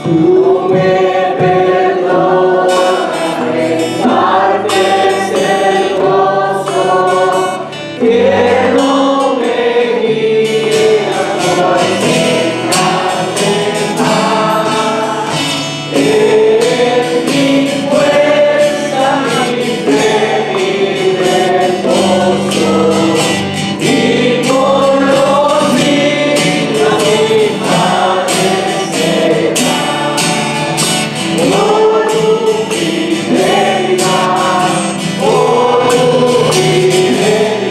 Tú me perdonas, impartes el gozo, que no me guías por sendas de paz. Eres mi fuerza, mi fe, mi reposo, y por los días mi paz será. Por tu fidelidad,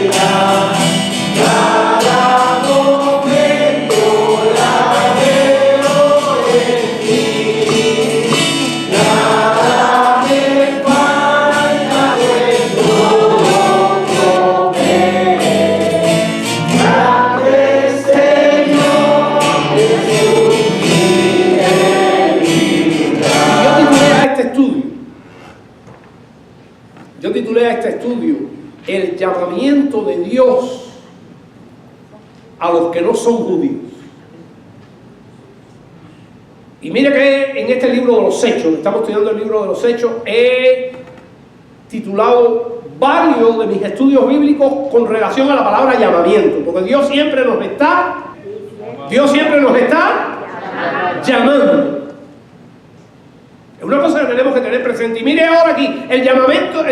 cada momento la veo en ti. Nada me falta, de todo provee. Grande Señor, Jesús, mi Yo titulé a este estudio el llamamiento de Dios a los que no son judíos. Y mire que en este libro de los Hechos, estamos estudiando el libro de los Hechos, he titulado varios de mis estudios bíblicos con relación a la palabra llamamiento, porque Dios siempre nos está llamando. Es una cosa que tenemos que tener presente. Y mire ahora aquí, el llamamiento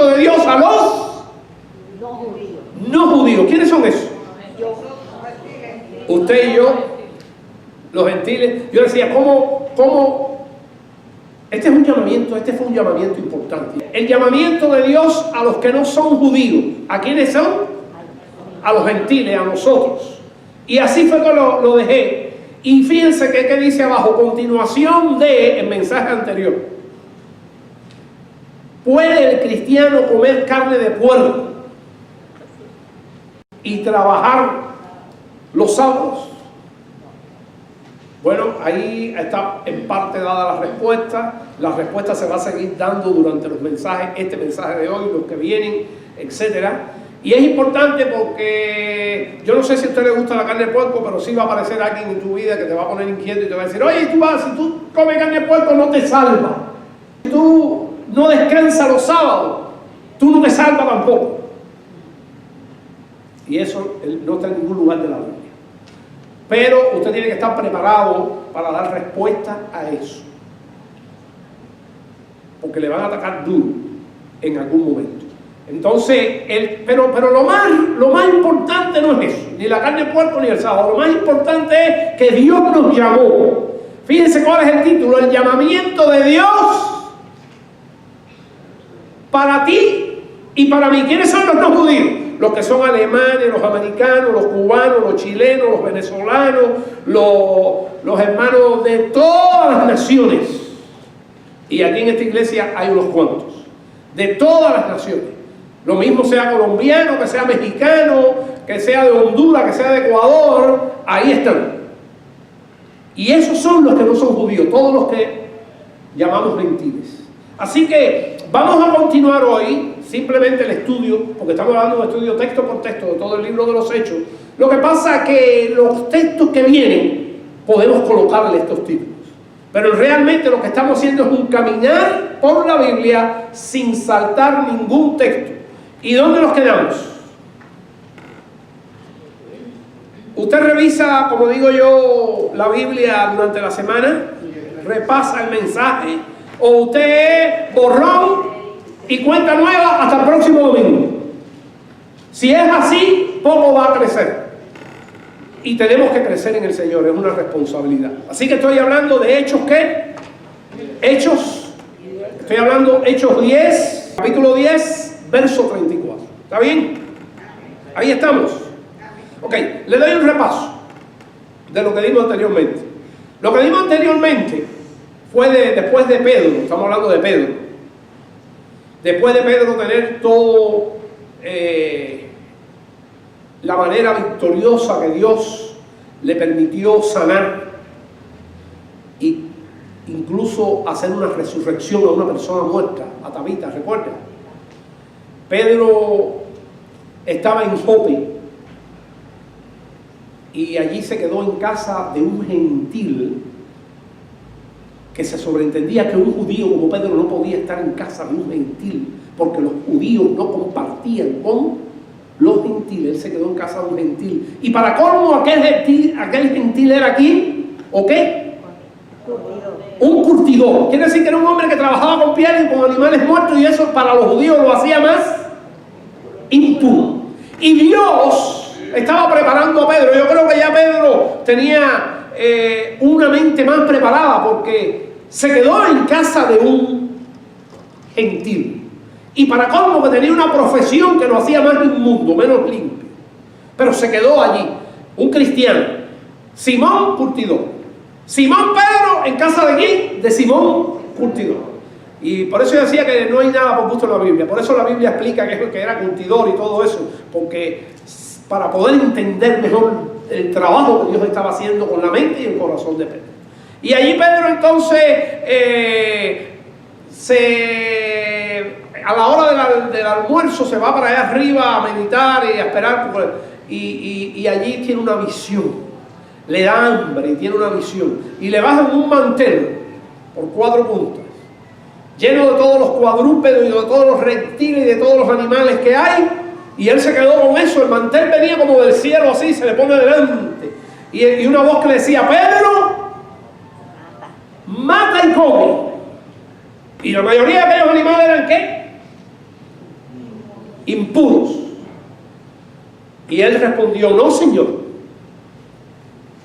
de Dios a los no judíos. ¿Quiénes son esos? Usted y yo, los gentiles. Yo decía, ¿cómo? Este fue un llamamiento importante. El llamamiento de Dios a los que no son judíos. ¿A quiénes son? A los gentiles, a nosotros. Y así fue que lo dejé. Y fíjense que dice abajo, continuación del mensaje anterior. ¿Puede el cristiano comer carne de puerco y trabajar los sábados? Bueno, ahí está en parte dada la respuesta. La respuesta se va a seguir dando durante los mensajes, este mensaje de hoy, los que vienen, etcétera. Y es importante porque yo no sé si a usted le gusta la carne de puerco, pero sí va a aparecer alguien en tu vida que te va a poner inquieto y te va a decir, oye, si tú comes carne de puerco no te salva. Si tú no descansas los sábados, tú no te salvas tampoco. Y eso no está en ningún lugar de la Biblia. Pero usted tiene que estar preparado para dar respuesta a eso. Porque le van a atacar duro en algún momento. Entonces, pero lo más importante no es eso, ni la carne de puerco ni el sábado. Lo más importante es que Dios nos llamó. Fíjense cuál es el título: el llamamiento de Dios para ti y para mí. ¿Quiénes son los no judíos? Los que son alemanes, los americanos, los cubanos, los chilenos, los venezolanos, los hermanos de todas las naciones. Y aquí en esta iglesia hay unos cuantos, de todas las naciones. Lo mismo sea colombiano, que sea mexicano, que sea de Honduras, que sea de Ecuador, ahí están. Y esos son los que no son judíos, todos los que llamamos gentiles. Así que vamos a continuar hoy simplemente el estudio, porque estamos hablando de estudio texto por texto de todo el libro de los Hechos. Lo que pasa es que los textos que vienen podemos colocarle estos títulos. Pero realmente lo que estamos haciendo es un caminar por la Biblia sin saltar ningún texto. ¿Y dónde nos quedamos? Usted revisa, como digo yo, la Biblia durante la semana, repasa el mensaje, o usted borrón y cuenta nueva hasta el próximo domingo. Si es así, poco va a crecer. Y tenemos que crecer en el Señor, es una responsabilidad. Así que estoy hablando de Hechos, ¿qué? Estoy hablando Hechos 10, capítulo 10, verso 34. ¿Está bien? Ahí estamos. Ok, le doy un repaso de lo que dimos anteriormente. Lo que dimos anteriormente fue después de Pedro, estamos hablando de Pedro. Después de Pedro tener todo la manera victoriosa que Dios le permitió sanar e incluso hacer una resurrección a una persona muerta, a Tabita, ¿recuerda? Pedro estaba en Jope y allí se quedó en casa de un gentil que se sobreentendía que un judío como Pedro no podía estar en casa de un gentil, porque los judíos no compartían con los gentiles. Él se quedó en casa de un gentil. Y para colmo, aquel gentil era ¿quién? ¿O qué? Un curtidor. Quiere decir que era un hombre que trabajaba con piel y con animales muertos, y eso para los judíos lo hacía más impuro. Y Dios estaba preparando a Pedro. Yo creo que ya Pedro tenía una mente más preparada, porque se quedó en casa de un gentil. Y para colmo que tenía una profesión que lo hacía más inmundo, menos limpio. Pero se quedó allí, un cristiano. Simón curtidor. Simón Pedro en casa de quién? De Simón curtidor. Y por eso yo decía que no hay nada por gusto en la Biblia. Por eso la Biblia explica que era curtidor y todo eso. Porque para poder entender mejor el trabajo que Dios estaba haciendo con la mente y el corazón de Pedro. Y allí Pedro entonces a la hora del almuerzo se va para allá arriba a meditar y a esperar, y allí tiene una visión. Le da hambre y tiene una visión. Y le bajan un mantel por 4 puntas, lleno de todos los cuadrúpedos y de todos los reptiles y de todos los animales que hay. Y él se quedó con eso. El mantel venía como del cielo, así, se le pone delante. Y una voz que le decía: Pedro, mata y come. Y la mayoría de aquellos animales eran ¿qué? Impuros. Y él respondió: no, Señor,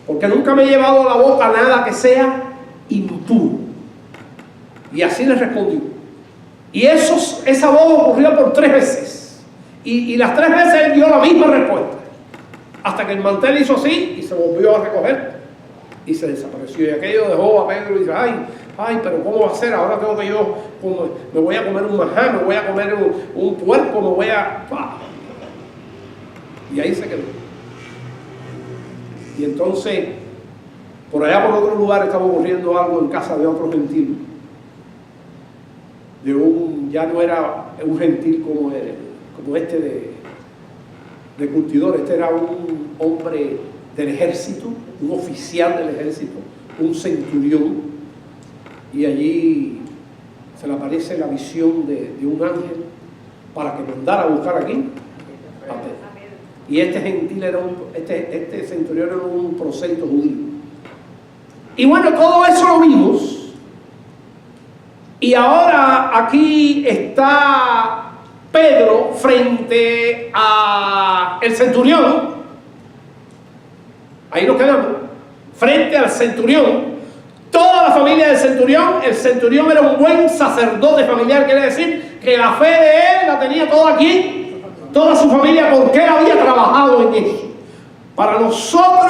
porque nunca me he llevado a la boca nada que sea impuro. Y así le respondió. Y esa voz ocurrió por 3 veces. Y las 3 veces él dio la misma respuesta. Hasta que el mantel hizo así y se volvió a recoger y se desapareció. Y aquello dejó a Pedro y dice: ay, pero ¿cómo va a ser? Ahora tengo que me voy a comer un majá, me voy a comer un puerco, me voy a... ¡pah! Y ahí se quedó. Y entonces, por allá por otro lugar estaba ocurriendo algo en casa de otro gentil. Ya no era un gentil como este de curtidor. Este era un hombre del ejército, un oficial del ejército, un centurión. Y allí se le aparece la visión de un ángel para que mandara a buscar aquí a Pedro. Y este gentil este centurión era un prosélito judío. Y bueno, todo eso lo vimos. Y ahora aquí está Pedro frente a el centurión. Ahí nos quedamos. Frente al centurión. Toda la familia del centurión. El centurión era un buen sacerdote familiar. Quiere decir que la fe de él la tenía toda aquí, toda su familia, porque él había trabajado en eso. Para nosotros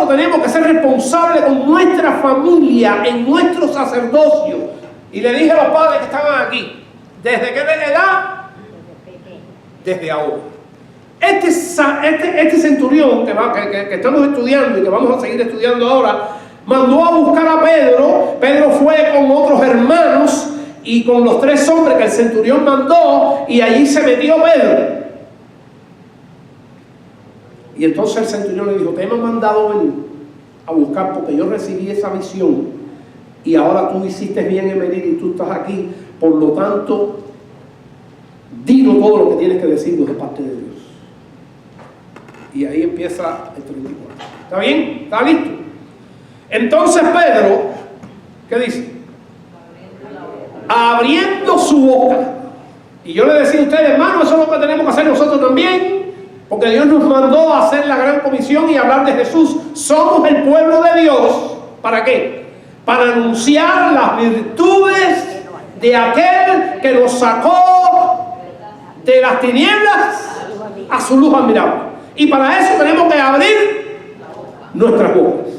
tenemos que ser responsables con nuestra familia, en nuestro sacerdocio. Y le dije a los padres que estaban aquí: ¿desde qué edad? Desde ahora. Este centurión que estamos estudiando y que vamos a seguir estudiando ahora, mandó a buscar a Pedro. Pedro fue con otros hermanos y con los 3 hombres que el centurión mandó, y allí se metió Pedro. Y entonces el centurión le dijo: te hemos mandado venir a buscar porque yo recibí esa visión y ahora tú hiciste bien en venir y tú estás aquí. Por lo tanto, dinos todo lo que tienes que decirnos de parte de Dios. Y ahí empieza el 34. ¿Está bien? ¿Está listo? Entonces Pedro, ¿qué dice? Abriendo su boca. Y yo le decía a ustedes: hermano, eso es lo que tenemos que hacer nosotros también. Porque Dios nos mandó a hacer la gran comisión y hablar de Jesús. Somos el pueblo de Dios. ¿Para qué? Para anunciar las virtudes de aquel que nos sacó de las tinieblas a su luz admirable. Y para eso tenemos que abrir nuestras bocas.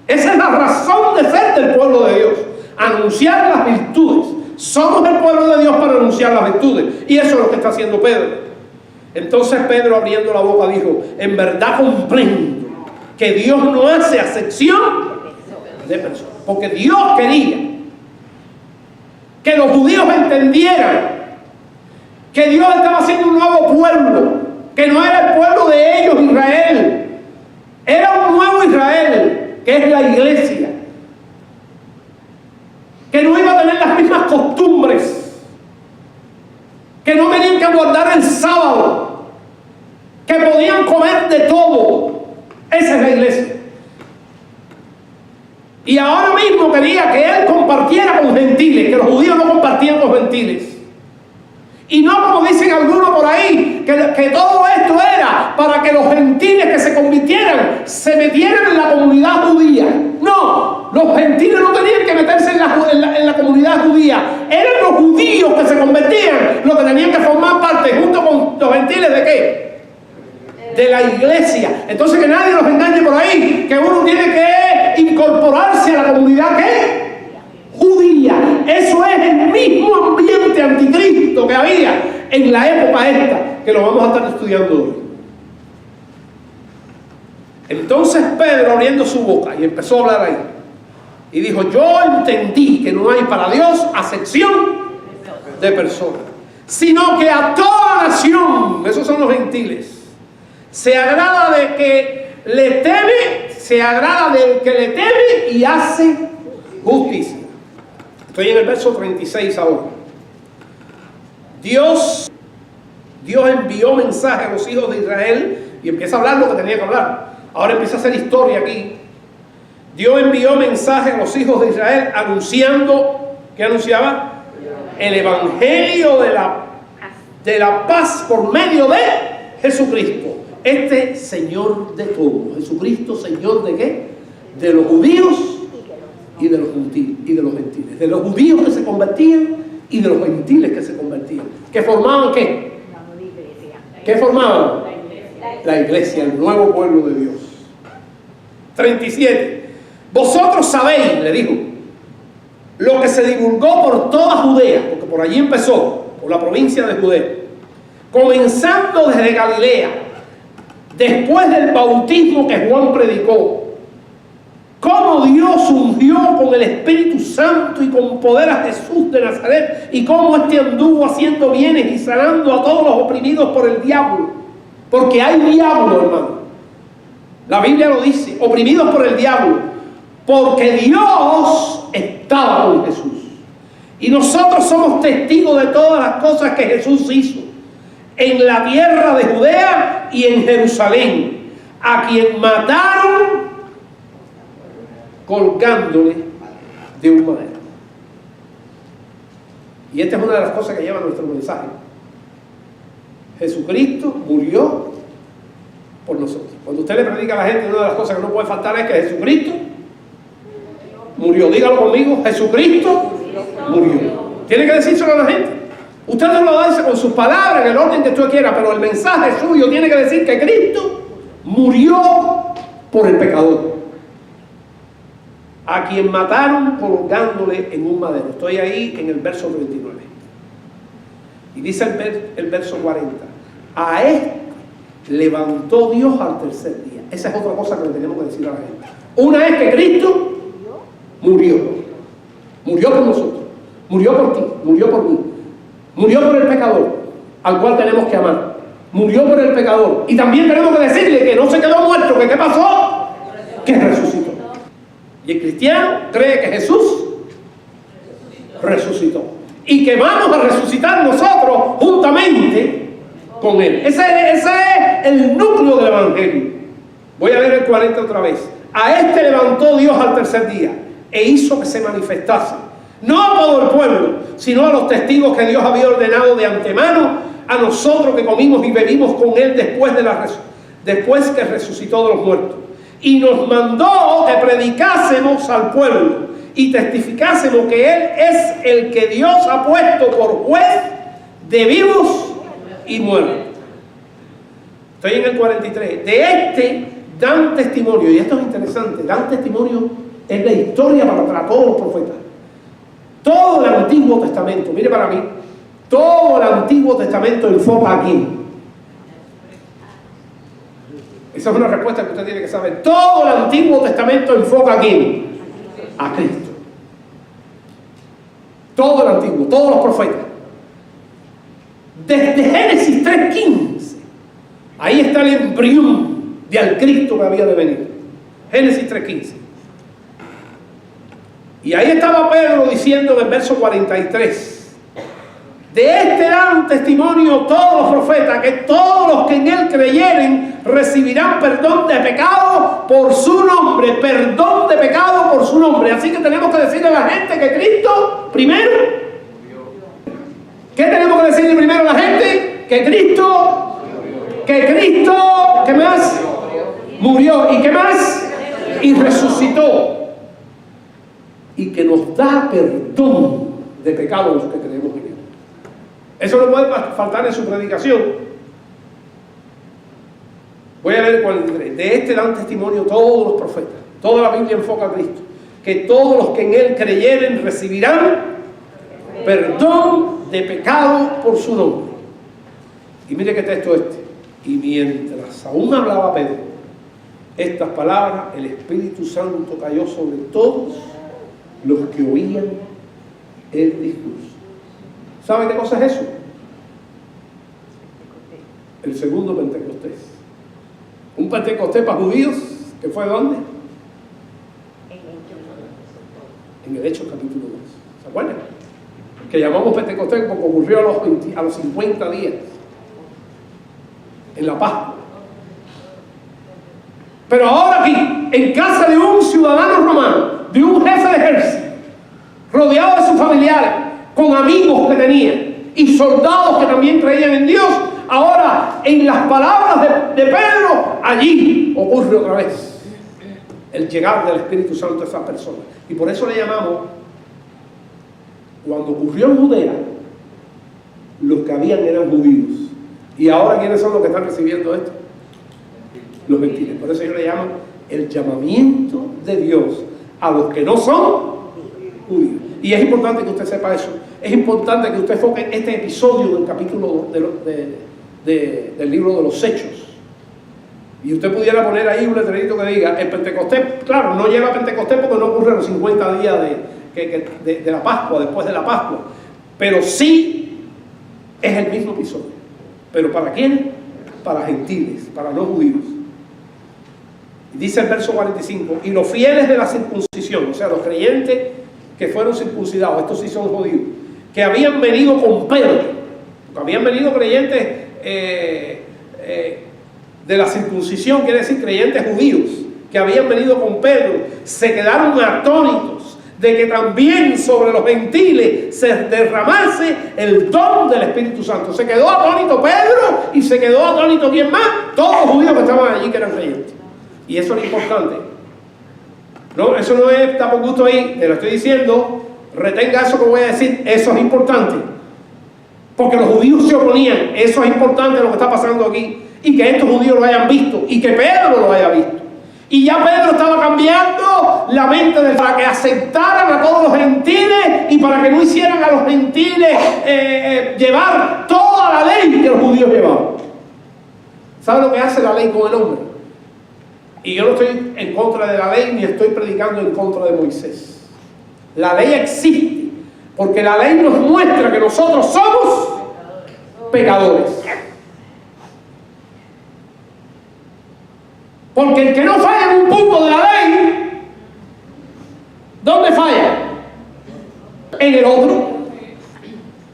Esa es la razón de ser del pueblo de Dios. Anunciar las virtudes. Somos el pueblo de Dios para anunciar las virtudes. Y eso es lo que está haciendo Pedro. Entonces Pedro, abriendo la boca, dijo: en verdad comprendo que Dios no hace acepción de personas. Porque Dios quería que los judíos entendieran que Dios estaba haciendo un nuevo pueblo, que no era el pueblo de ellos, Israel. Era un nuevo Israel, que es la iglesia, que no iba a tener las mismas costumbres, que no tenían que guardar el sábado, que podían comer de todo. Esa es la iglesia. Y ahora mismo quería que él compartiera con gentiles, que los judíos no compartían con gentiles. Y no como dicen algunos por ahí, que todo esto era para que los gentiles que se convirtieran se metieran en la comunidad judía. No, los gentiles no tenían que meterse en la comunidad judía. Eran los judíos que se convertían los que tenían que formar parte junto con los gentiles ¿de qué? De la iglesia. Entonces que nadie los engañe por ahí, que uno tiene que incorporarse a la comunidad ¿qué? Judía. Eso es el mismo ambiente anticristo que había en la época esta, que lo vamos a estar estudiando hoy. Entonces Pedro, abriendo su boca, y empezó a hablar ahí, y dijo: yo entendí que no hay para Dios acepción de personas, sino que a toda nación, esos son los gentiles, se agrada de que le teme, se agrada del que le teme y hace justicia. Estoy en el verso 36 ahora. Dios envió mensaje a los hijos de Israel y empieza a hablar lo que tenía que hablar. Ahora empieza a hacer historia aquí. Dios envió mensaje a los hijos de Israel anunciando, ¿qué anunciaba? El evangelio de la paz por medio de Jesucristo. Este Señor de todo. Jesucristo, Señor de ¿qué? De los judíos y de los gentiles. De los judíos que se convertían y de los gentiles que se convertían. ¿Que formaban qué? ¿Qué formaban? La iglesia, el nuevo pueblo de Dios. 37. Vosotros sabéis, le dijo, lo que se divulgó por toda Judea, porque por allí empezó, por la provincia de Judea, comenzando desde Galilea, después del bautismo que Juan predicó, cómo Dios ungió con el Espíritu Santo y con poder a Jesús de Nazaret, y cómo éste anduvo haciendo bienes y sanando a todos los oprimidos por el diablo. Porque hay diablo, hermano. La Biblia lo dice, oprimidos por el diablo, porque Dios estaba con Jesús. Y nosotros somos testigos de todas las cosas que Jesús hizo en la tierra de Judea y en Jerusalén, a quien mataron colgándole de un madero. Y esta es una de las cosas que lleva nuestro mensaje. Jesucristo murió por nosotros. Cuando usted le predica a la gente, una de las cosas que no puede faltar es que Jesucristo murió. Dígalo conmigo: Jesucristo murió. Tiene que decírselo a la gente. Usted no lo dice con sus palabras, en el orden que usted quiera, pero el mensaje suyo tiene que decir que Cristo murió por el pecador, a quien mataron colgándole en un madero. Estoy ahí en el verso 39. Y dice el verso 40. A este levantó Dios al tercer día. Esa es otra cosa que le tenemos que decir a la gente. Una es que Cristo murió. Murió por nosotros. Murió por ti. Murió por mí. Murió por el pecador, al cual tenemos que amar. Murió por el pecador. Y también tenemos que decirle que no se quedó muerto. ¿Que qué pasó? Que resucitó. Y el cristiano cree que Jesús resucitó. Y que vamos a resucitar nosotros juntamente con Él. Ese es el núcleo del Evangelio. Voy a leer el 40 otra vez. A este levantó Dios al tercer día e hizo que se manifestase, no a todo el pueblo, sino a los testigos que Dios había ordenado de antemano, a nosotros que comimos y bebimos con Él después que resucitó de los muertos. Y nos mandó que predicásemos al pueblo y testificásemos que Él es el que Dios ha puesto por juez de vivos y muertos. Estoy en el 43. De este dan testimonio, y esto es interesante, dan testimonio en la historia para todos los profetas. Todo el Antiguo Testamento, mire para mí, todo el Antiguo Testamento enfoca aquí. Esa es una respuesta que usted tiene que saber. Todo el Antiguo Testamento enfoca aquí a Cristo. Todo el Antiguo, todos los profetas. Desde Génesis 3:15, ahí está el embrión de al Cristo que había de venir. Génesis 3:15. Y ahí estaba Pedro diciendo en el verso 43, de este dan testimonio todos los profetas, que todos los que en él creyeren recibirán perdón de pecado por su nombre, perdón de pecado por su nombre. Así que tenemos que decirle a la gente que Cristo primero. ¿Qué tenemos que decirle primero a la gente? Que Cristo, ¿qué más? Murió. ¿Y qué más? Y resucitó. Y que nos da perdón de pecado a los que creemos en él. Eso no puede faltar en su predicación. Voy a leer 43. De este dan testimonio todos los profetas. Toda la Biblia enfoca a Cristo. Que todos los que en él creyeren recibirán perdón de pecado por su nombre. Y mire qué texto este. Y mientras aún hablaba Pedro estas palabras, el Espíritu Santo cayó sobre todos los que oían el discurso. ¿Sabe qué cosa es eso? El segundo Pentecostés. Un Pentecostés para judíos, que fue ¿dónde? En el Hechos capítulo 2. ¿Se acuerdan? Que llamamos Pentecostés porque ocurrió a los 50 días. En la Pascua. Pero ahora aquí, en casa de un ciudadano romano, de un jefe de ejército, rodeado de sus familiares, con amigos que tenía y soldados que también creían en Dios, ahora en las palabras de Pedro, allí ocurre otra vez el llegar del Espíritu Santo a esas personas. Y por eso le llamamos, cuando ocurrió en Judea, los que habían eran judíos. Y ahora, ¿quiénes son los que están recibiendo esto? Los gentiles. Por eso yo le llamo el llamamiento de Dios a los que no son judíos. Y es importante que usted sepa eso. Es importante que usted enfoque este episodio del capítulo del libro de los Hechos. Y usted pudiera poner ahí un letrerito que diga, el Pentecostés, claro, no llega a Pentecostés porque no ocurre los 50 días de la Pascua, después de la Pascua. Pero sí es el mismo episodio. ¿Pero para quién? Para gentiles, para no judíos. Dice el verso 45, y los fieles de la circuncisión, o sea, los creyentes que fueron circuncidados, estos sí son judíos, que habían venido con Pedro, porque habían venido creyentes de la circuncisión, quiere decir creyentes judíos, que habían venido con Pedro, se quedaron atónitos de que también sobre los gentiles se derramase el don del Espíritu Santo. Se quedó atónito Pedro y se quedó atónito ¿quién más? Todos los judíos que estaban allí que eran creyentes. Y eso es importante. No, eso no está por gusto ahí, te lo estoy diciendo, retenga eso que voy a decir, eso es importante. Porque los judíos se oponían, eso es importante lo que está pasando aquí. Y que estos judíos lo hayan visto, y que Pedro lo haya visto. Y ya Pedro estaba cambiando la mente para que aceptaran a todos los gentiles y para que no hicieran a los gentiles llevar toda la ley que los judíos llevaban. ¿Sabe lo que hace la ley con el hombre? Y yo no estoy en contra de la ley ni estoy predicando en contra de Moisés. La ley existe porque la ley nos muestra que nosotros somos pecadores. Porque el que no falla en un punto de la ley, ¿dónde falla? En el otro.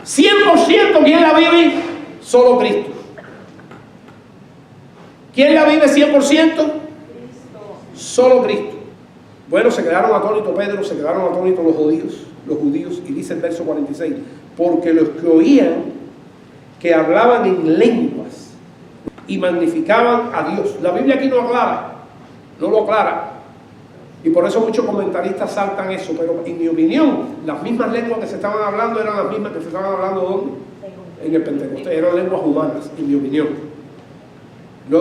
100% ¿quién la vive? Solo Cristo. ¿Quién la vive 100%? Solo Cristo. Bueno, se quedaron atónitos Pedro, se quedaron atónitos los judíos, y dice el verso 46, porque los que oían que hablaban en lenguas y magnificaban a Dios. La Biblia aquí no lo aclara, y por eso muchos comentaristas saltan eso, pero en mi opinión, las mismas lenguas que se estaban hablando eran las mismas que se estaban hablando ¿dónde? En el Pentecostés, eran lenguas humanas, en mi opinión.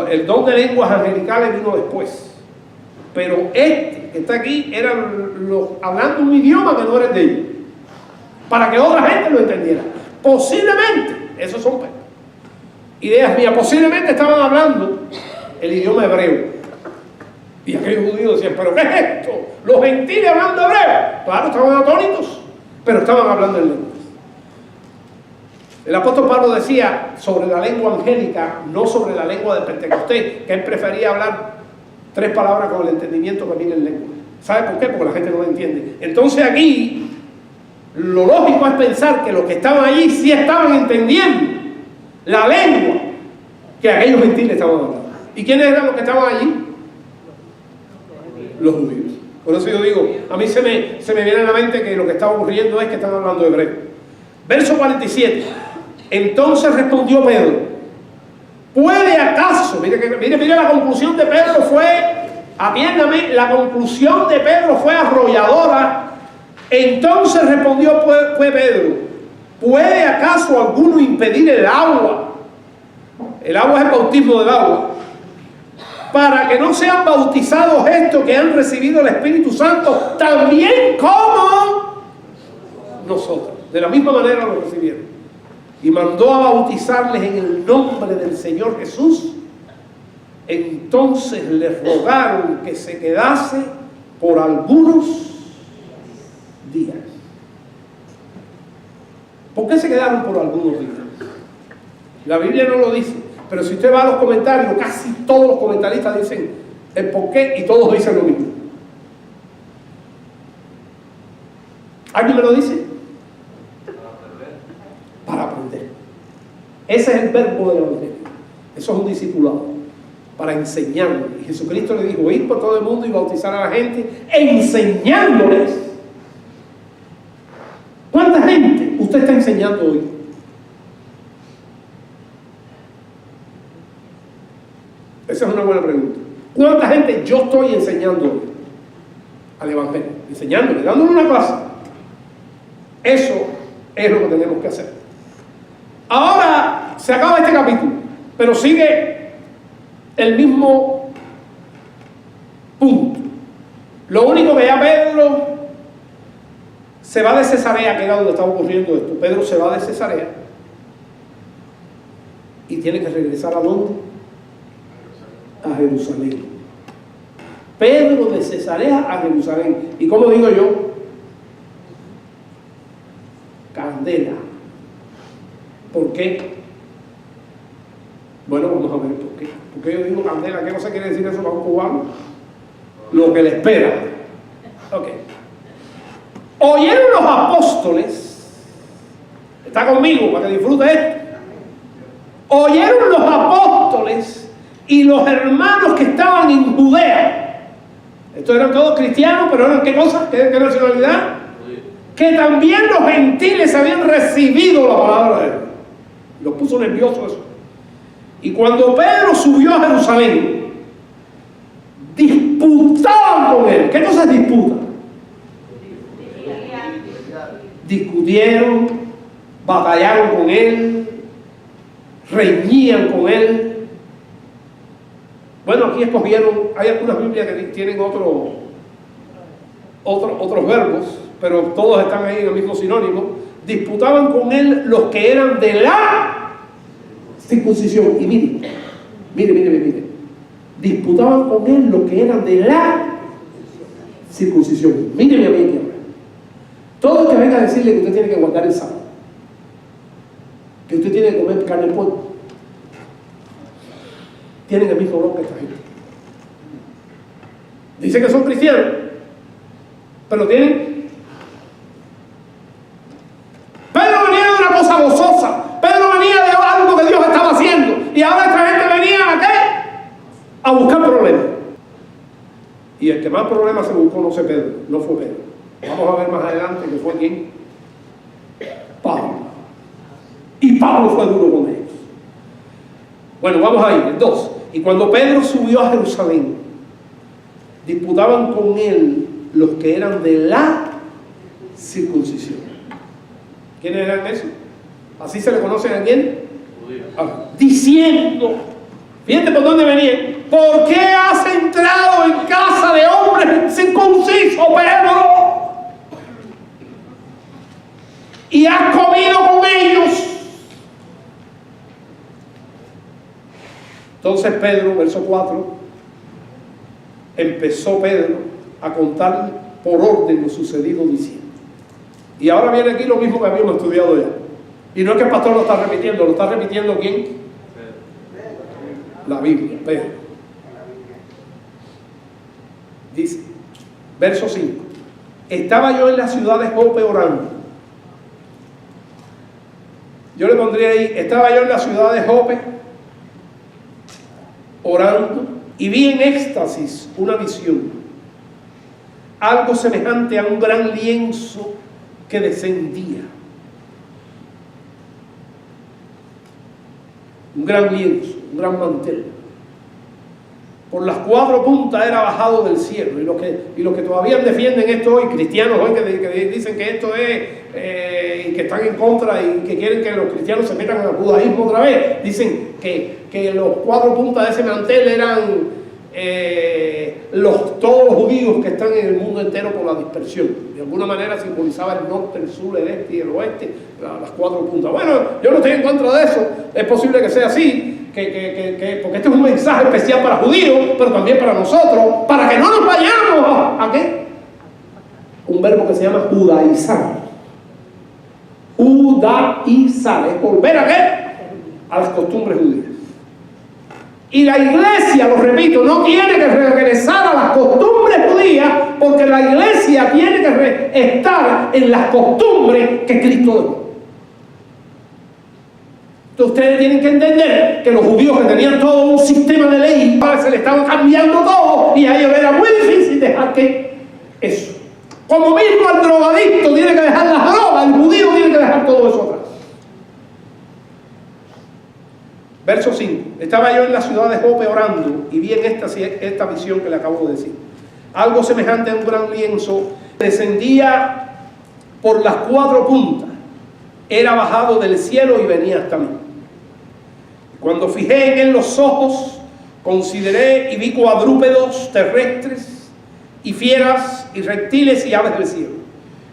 El don de lenguas angelicales vino después. Pero este que está aquí eran hablando un idioma que no era el de ellos, para que otra gente lo entendiera. Posiblemente, esos son ideas mías, posiblemente estaban hablando el idioma hebreo. Y aquellos judíos decían, ¿pero qué es esto? Los gentiles hablando hebreo. Claro, estaban atónitos, pero estaban hablando en lenguas. El apóstol Pablo decía sobre la lengua angélica, no sobre la lengua de Pentecostés, que él prefería hablar 3 palabras con el entendimiento que viene en lengua. ¿Sabe por qué? Porque la gente no lo entiende. Entonces aquí, lo lógico es pensar que los que estaban allí sí estaban entendiendo la lengua que aquellos gentiles estaban hablando. ¿Y quiénes eran los que estaban allí? Los judíos. Por eso yo digo, a mí se me viene a la mente que lo que está ocurriendo es que están hablando hebreo. Verso 47. Entonces respondió Pedro: ¿puede acaso? Mire la conclusión de Pedro fue, atiéndame, la conclusión de Pedro fue arrolladora. Entonces respondió Pedro: ¿puede acaso alguno impedir el agua? El agua es el bautismo del agua. Para que no sean bautizados estos que han recibido el Espíritu Santo, también como nosotros. De la misma manera lo recibieron. Y mandó a bautizarles en el nombre del Señor Jesús. Entonces les rogaron que se quedase por algunos días. ¿Por qué se quedaron por algunos días? La Biblia no lo dice, pero si usted va a los comentarios, casi todos los comentaristas dicen el por qué y todos dicen lo mismo. ¿Alguien me lo dice? Para aprender. Ese es el verbo del Evangelio. Eso es un discipulado, para enseñarle. Y Jesucristo le dijo: ir por todo el mundo y bautizar a la gente, enseñándoles. ¿Cuánta gente usted está enseñando hoy? Esa es una buena pregunta. ¿Cuánta gente yo estoy enseñando hoy al Evangelio? Enseñándole, dándole una clase. Eso es lo que tenemos que hacer. Ahora se acaba este capítulo, pero sigue el mismo punto. Lo único que ya Pedro se va de Cesarea, que era donde estaba ocurriendo esto. Pedro se va de Cesarea y tiene que regresar ¿a dónde? A Jerusalén. Pedro de Cesarea a Jerusalén. ¿Y cómo digo yo? Candela. ¿Por qué? Bueno, vamos a ver por qué. ¿Por qué yo digo candela? ¿Qué no se quiere decir eso para un cubano? Lo que le espera. Ok. Oyeron los apóstoles. Está conmigo para que disfrute esto. Oyeron los apóstoles y los hermanos que estaban en Judea. Estos eran todos cristianos, pero eran ¿qué cosa? ¿Qué nacionalidad? Que también los gentiles habían recibido la palabra de Dios. Los puso nerviosos eso. Y cuando Pedro subió a Jerusalén, disputaban con él. ¿Qué cosa es disputa? Discutieron, batallaron con él, reñían con él. Bueno, aquí escogieron, hay algunas Biblias que tienen otros verbos, pero todos están ahí en el mismo sinónimo. Disputaban con él los que eran de la circuncisión. Y mire. Disputaban con él los que eran de la circuncisión. Míreme a mí. Todo el que venga a decirle que usted tiene que guardar el sábado, que usted tiene que comer carne de puerco, tienen el mismo dolor que esta gente. Dicen que son cristianos, pero tienen. Pedro venía de una cosa gozosa. Pedro venía de algo que Dios estaba haciendo. Y ahora esta gente venía ¿a qué? A buscar problemas. Y el que más problemas se buscó no fue Pedro, no fue Pedro. Vamos a ver más adelante que fue quién. Pablo. Y Pablo fue duro con ellos. Bueno, vamos a ir. El 2. Y cuando Pedro subió a Jerusalén, disputaban con él los que eran de la circuncisión. ¿Quiénes eran esos? ¿Así se le conocen a quién? Diciendo, fíjate por dónde venían: ¿por qué has entrado en casa de hombres circuncisos, Pedro? Y has comido con ellos. Entonces Pedro, verso 4, empezó Pedro a contar por orden lo sucedido diciendo. Y ahora viene aquí lo mismo que habíamos estudiado ya. Y no es que el pastor lo está repitiendo, ¿lo está repitiendo quién? La Biblia, Pedro. Dice, Verso 5. Estaba yo en la ciudad de Jope orando. Yo le pondría ahí, estaba yo en la ciudad de Jope orando y vi en éxtasis una visión, algo semejante a un gran lienzo que descendía. Un gran lienzo, un gran mantel. Por las 4 puntas era bajado del cielo. Y los que todavía defienden esto hoy, cristianos hoy que dicen que esto es, y que están en contra y que quieren que los cristianos se metan al judaísmo otra vez, dicen que los 4 puntas de ese mantel eran todos los judíos que están en el mundo entero por la dispersión. De alguna manera simbolizaba el norte, el sur, el este y el oeste, las 4 puntas. Bueno, yo no estoy en contra de eso, es posible que sea así, porque este es un mensaje especial para judíos, pero también para nosotros, para que no nos vayamos ¿a qué? Un verbo que se llama judaizar. Judaizar, es volver ¿a qué? A las costumbres judías. Y la iglesia, lo repito, no tiene que regresar a las costumbres judías, porque la iglesia tiene que estar en las costumbres que Cristo dejó. Entonces ustedes tienen que entender que los judíos que tenían todo un sistema de ley, se le estaban cambiando todo, y a ellos era muy difícil dejar que eso. Como mismo el drogadicto tiene que dejar las drogas, el judío tiene que dejar todo eso atrás. Verso 5. Estaba yo en la ciudad de Jope orando y vi en esta visión que le acabo de decir. Algo semejante a un gran lienzo descendía por las 4 puntas. Era bajado del cielo y venía hasta mí. Cuando fijé en él los ojos, consideré y vi cuadrúpedos terrestres y fieras y reptiles y aves del cielo.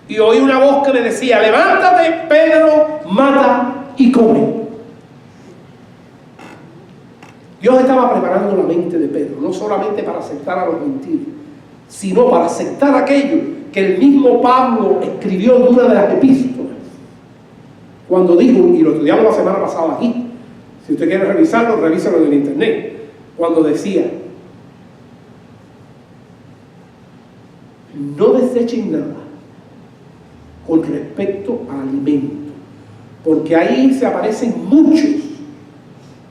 Y oí una voz que me decía: levántate, Pedro, mata y come. Dios estaba preparando la mente de Pedro, no solamente para aceptar a los gentiles, sino para aceptar aquello que el mismo Pablo escribió en una de las epístolas, cuando dijo, y lo estudiamos la semana pasada aquí, si usted quiere revisarlo, revísalo en el internet, cuando decía: no desechen nada con respecto al alimento, porque ahí se aparecen muchos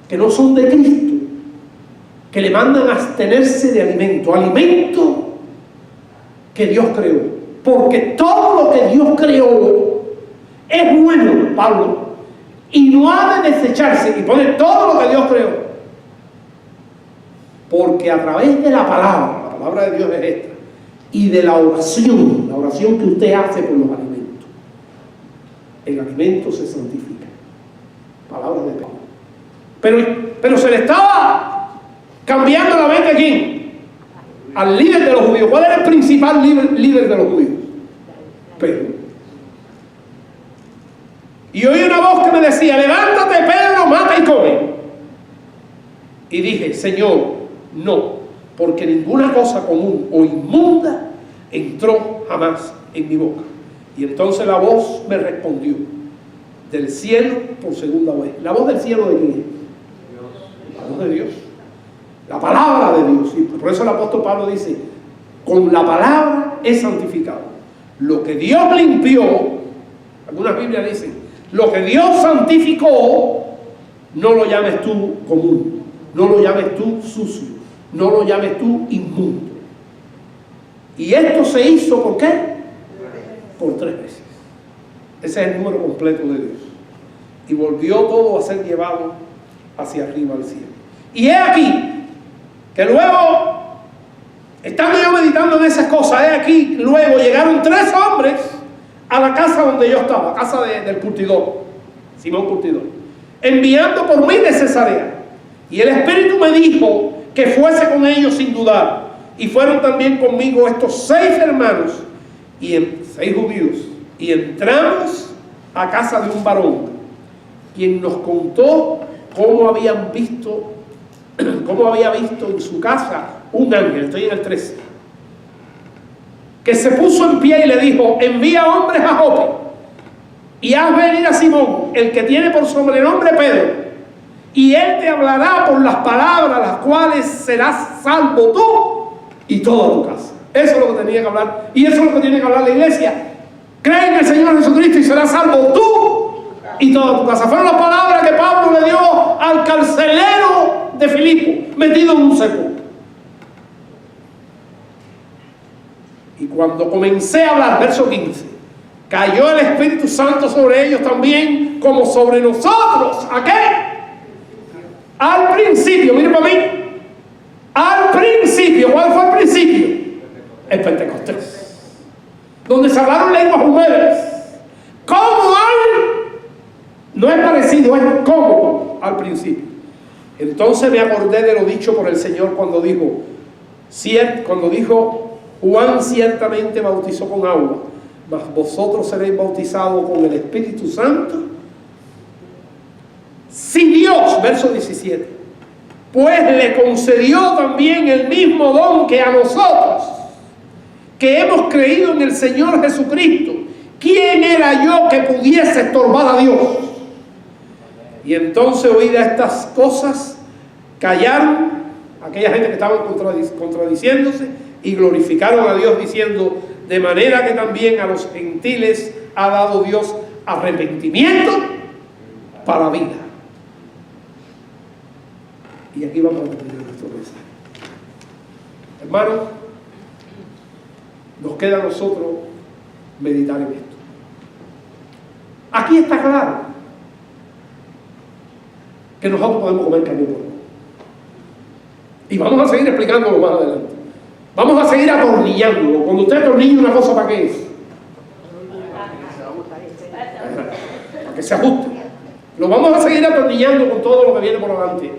que no son de Cristo, que le mandan a abstenerse de alimento que Dios creó, porque todo lo que Dios creó es bueno, Pablo, y no ha de desecharse, y pone todo lo que Dios creó, porque a través de la palabra de Dios es esta, y de la oración que usted hace por los alimentos, el alimento se santifica. Palabras de Pablo. Pero se le estaba cambiando la mente a quién, al líder de los judíos. ¿Cuál era el principal líder de los judíos? Pedro. Y oí una voz que me decía: levántate, Pedro, mata y come. Y dije: Señor, no, porque ninguna cosa común o inmunda entró jamás en mi boca. Y entonces la voz me respondió del cielo por segunda vez. ¿La voz del cielo de quién es? La voz de Dios, la palabra de Dios. Y por eso el apóstol Pablo dice: con la palabra es santificado. Lo que Dios limpió, algunas Biblias dicen, lo que Dios santificó, no lo llames tú común, no lo llames tú sucio, no lo llames tú inmundo. Y esto se hizo, ¿por qué? Por 3 veces. Ese es el número completo de Dios. Y volvió todo a ser llevado hacia arriba al cielo. Y he aquí que luego, estando yo meditando en esas cosas, he aquí luego llegaron 3 hombres a la casa donde yo estaba, casa del curtidor, Simón Curtidor, enviando por mí de Cesarea. Y el Espíritu me dijo que fuese con ellos sin dudar. Y fueron también conmigo estos 6 hermanos, y 6 judíos, y entramos a casa de un varón, quien nos contó cómo había visto en su casa un ángel. Estoy en el 13, que se puso en pie y le dijo: envía hombres a Jope y haz venir a Simón, el que tiene por sobrenombre Pedro, y él te hablará por las palabras las cuales serás salvo tú y toda tu casa. Eso es lo que tenía que hablar. Y eso es lo que tiene que hablar la iglesia. Cree en el Señor Jesucristo y serás salvo tú y toda tu casa. Fueron las palabras que Pablo le dio al carcelero de Filipo, metido en un sepulcro. Y cuando comencé a hablar, verso 15, cayó el Espíritu Santo sobre ellos también, como sobre nosotros. ¿A qué? Al principio, miren para mí. Al principio, ¿cuál fue el principio? El Pentecostés, donde se hablaron lenguas humanas. ¿Cómo hay? No es parecido, es como al principio. Entonces me acordé de lo dicho por el Señor cuando dijo, Juan ciertamente bautizó con agua, mas vosotros seréis bautizados con el Espíritu Santo. Si Dios, verso 17, pues le concedió también el mismo don que a nosotros, que hemos creído en el Señor Jesucristo. ¿Quién era yo que pudiese estorbar a Dios? Y entonces, oídas estas cosas, callaron aquella gente que estaba contradiciéndose y glorificaron a Dios diciendo, de manera que también a los gentiles ha dado Dios arrepentimiento para vida. Y aquí vamos a terminar nuestro mensaje. Hermanos, nos queda a nosotros meditar en esto. Aquí está claro que nosotros podemos comer carne y polvo. Y vamos a seguir explicándolo más adelante. Vamos a seguir atornillándolo. Cuando usted atornilla una cosa, ¿para qué es? Para que se ajuste. Lo vamos a seguir atornillando con todo lo que viene por delante.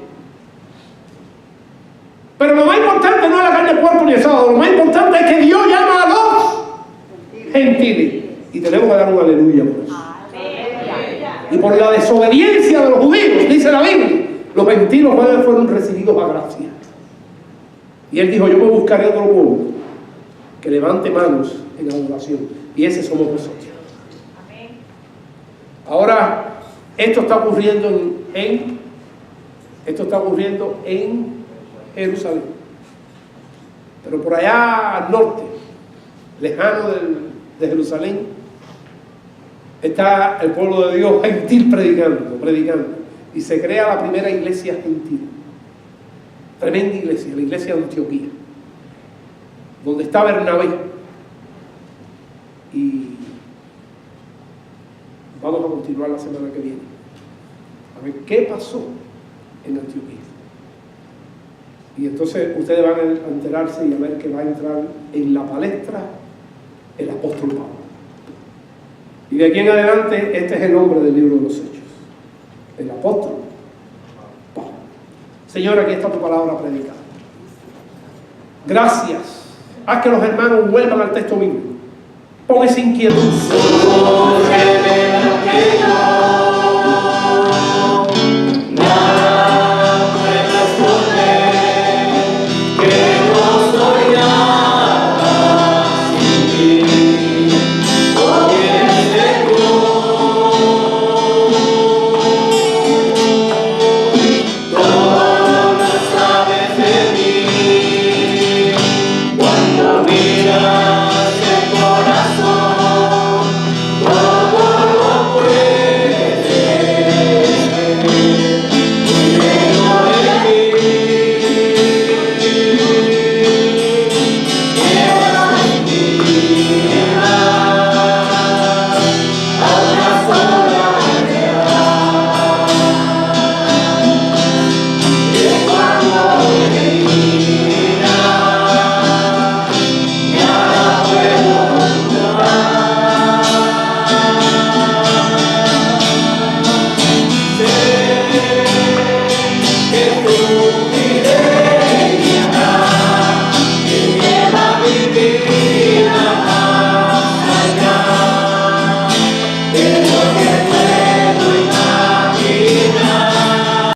Pero lo más importante no es la carne de puerco ni el sábado. Lo más importante es que Dios llama a los gentiles. Y tenemos que dar un aleluya por eso. Y por la desobediencia de los judíos, dice la Biblia, los gentiles fueron recibidos a gracia. Y él dijo, yo me buscaré otro pueblo que levante manos en adoración. Y ese somos nosotros. Ahora, esto está ocurriendo en Jerusalén. Pero por allá al norte, lejano de Jerusalén, está el pueblo de Dios gentil predicando. Y se crea la primera iglesia gentil. Tremenda iglesia, la iglesia de Antioquía, donde está Bernabé. Y vamos a continuar la semana que viene a ver qué pasó en Antioquía. Y entonces ustedes van a enterarse y a ver que va a entrar en la palestra el apóstol Pablo. Y de aquí en adelante, este es el nombre del libro de los Hechos. El apóstol Pablo. Señor, aquí está tu palabra predicada. Gracias. Haz que los hermanos vuelvan al texto bíblico. Pon esa inquietud.